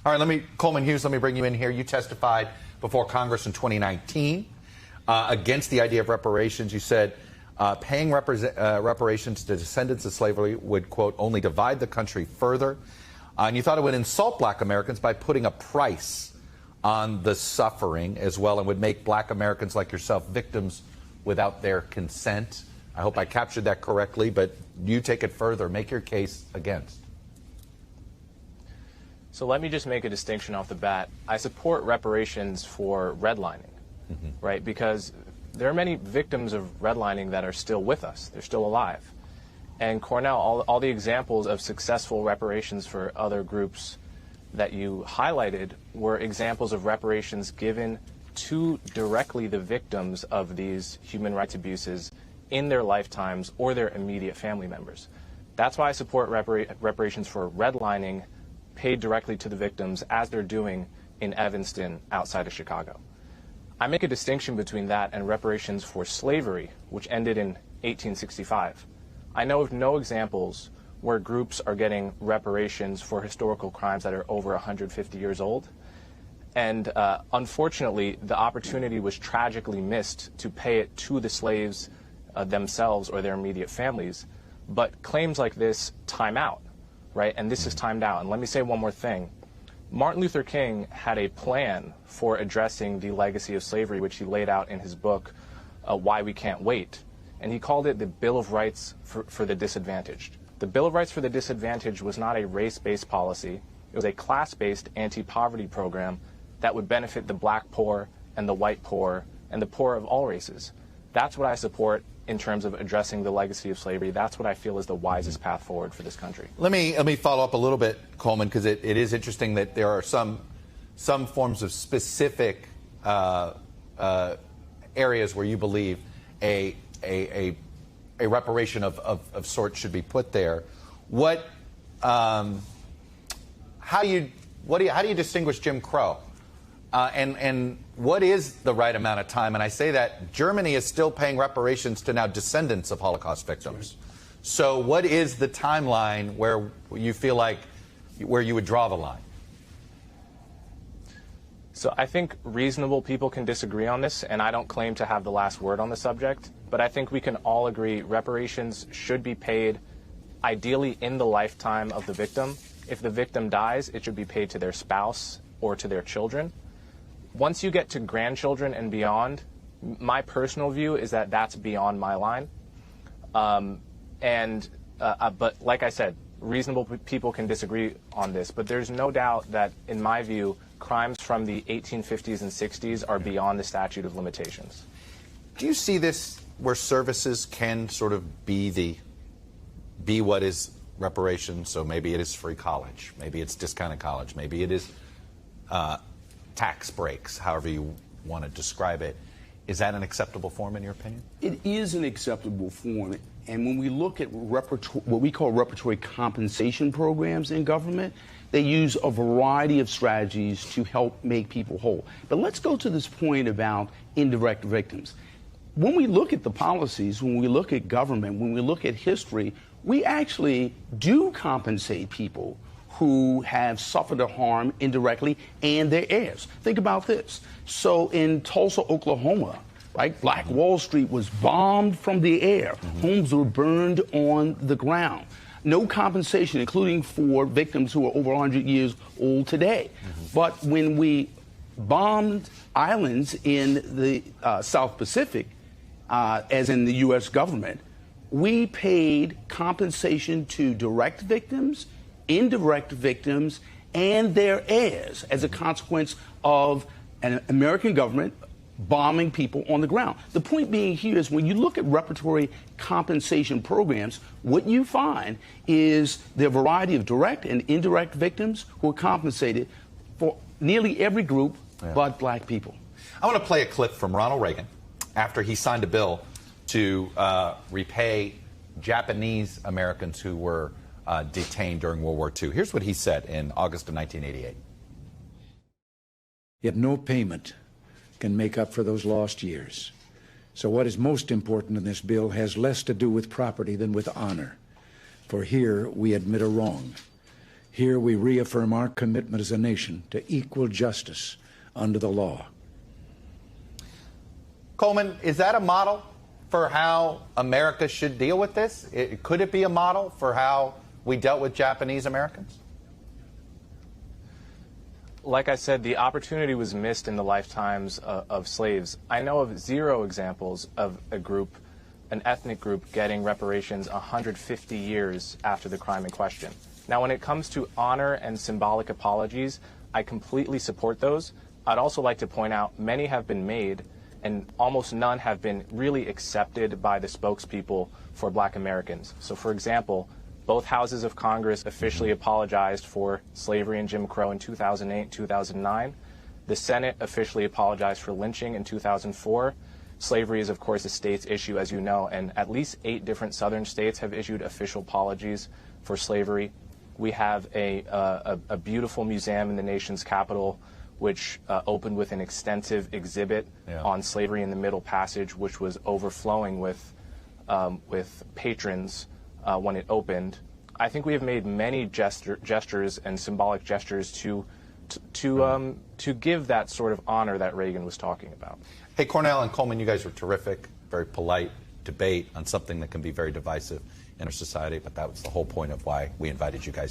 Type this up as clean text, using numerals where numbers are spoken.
All right, Coleman Hughes, let me bring you in here. You testified before Congress in 2019 against the idea of reparations. You said paying reparations to descendants of slavery would, quote, only divide the country further. And you thought it would insult black Americans by putting a price on the suffering as well, and would make black Americans like yourself victims without their consent. I hope I captured that correctly, but you take it further. Make your case against. So let me just make a distinction off the bat. I support reparations for redlining, right? Because there are many victims of redlining that are still with us. They're still alive. And Cornell, all the examples of successful reparations for other groups that you highlighted were examples of reparations given to directly the victims of these human rights abuses in their lifetimes or their immediate family members. That's why I support reparations for redlining paid directly to the victims, as they're doing in Evanston outside of Chicago. I make a distinction between that and reparations for slavery, which ended in 1865. I know of no examples where groups are getting reparations for historical crimes that are over 150 years old. And unfortunately, the opportunity was tragically missed to pay it to the slaves themselves or their immediate families. But claims like this time out, right? And this is timed out. And let me say one more thing. Martin Luther King had a plan for addressing the legacy of slavery, which he laid out in his book, Why We Can't Wait. And he called it the Bill of Rights for the Disadvantaged. The Bill of Rights for the Disadvantaged was not a race-based policy. It was a class-based anti-poverty program that would benefit the black poor and the white poor and the poor of all races. That's what I support in terms of addressing the legacy of slavery. That's what I feel is the wisest path forward for this country. Let me follow up a little bit, Coleman, because it is interesting that there are some forms of specific areas where you believe a reparation of sorts should be put there. How do you distinguish Jim Crow? And what is the right amount of time? And I say that Germany is still paying reparations to now descendants of Holocaust victims. So what is the timeline where you feel like where you would draw the line? So I think reasonable people can disagree on this, and I don't claim to have the last word on the subject, but I think we can all agree reparations should be paid ideally in the lifetime of the victim. If the victim dies, it should be paid to their spouse or to their children. Once you get to grandchildren and beyond, my personal view is that that's beyond my line. But like I said, reasonable people can disagree on this, but there's no doubt that, in my view, crimes from the 1850s and 60s are beyond the statute of limitations. Do you see this where services can sort of be what is reparations? So maybe it is free college, maybe it's discounted college, maybe it is tax breaks, however you want to describe it. Is that an acceptable form in your opinion? It is an acceptable form. And when we look at what we call reparatory compensation programs in government, they use a variety of strategies to help make people whole. But let's go to this point about indirect victims. When we look at the policies, when we look at government, when we look at history, we actually do compensate people who have suffered a harm indirectly and their heirs. Think about this. So in Tulsa, Oklahoma, right, Black Wall Street was bombed from the air. Homes were burned on the ground. No compensation, including for victims who are over 100 years old today. But when we bombed islands in the South Pacific, as in the U.S. government, we paid compensation to direct victims, indirect victims, and their heirs as a consequence of an American government bombing people on the ground. The point being here is when you look at reparatory compensation programs, what you find is the variety of direct and indirect victims who are compensated for nearly every group but black people. I want to play a clip from Ronald Reagan after he signed a bill to repay Japanese Americans who were detained during World War II. Here's what he said in August of 1988. Yet no payment can make up for those lost years. So what is most important in this bill has less to do with property than with honor. For here we admit a wrong. Here we reaffirm our commitment as a nation to equal justice under the law. Coleman, is that a model for how America should deal with this? Could it be a model for how we dealt with Japanese Americans? Like I said, the opportunity was missed in the lifetimes of slaves. I know of 0 examples of a group, an ethnic group, getting reparations 150 years after the crime in question. Now, when it comes to honor and symbolic apologies, I completely support those. I'd also like to point out many have been made, and almost none have been really accepted by the spokespeople for Black Americans. So, for example, both houses of Congress officially apologized for slavery and Jim Crow in 2008 and 2009. The Senate officially apologized for lynching in 2004. Slavery is, of course, a state's issue, as you know, and at least 8 different southern states have issued official apologies for slavery. We have a beautiful museum in the nation's capital, which opened with an extensive exhibit on slavery in the Middle Passage, which was overflowing with patrons when it opened. I think we have made many gestures and symbolic gestures to give that sort of honor that Reagan was talking about. Hey, Cornell and Coleman, you guys were terrific, very polite debate on something that can be very divisive in our society, but that was the whole point of why we invited you guys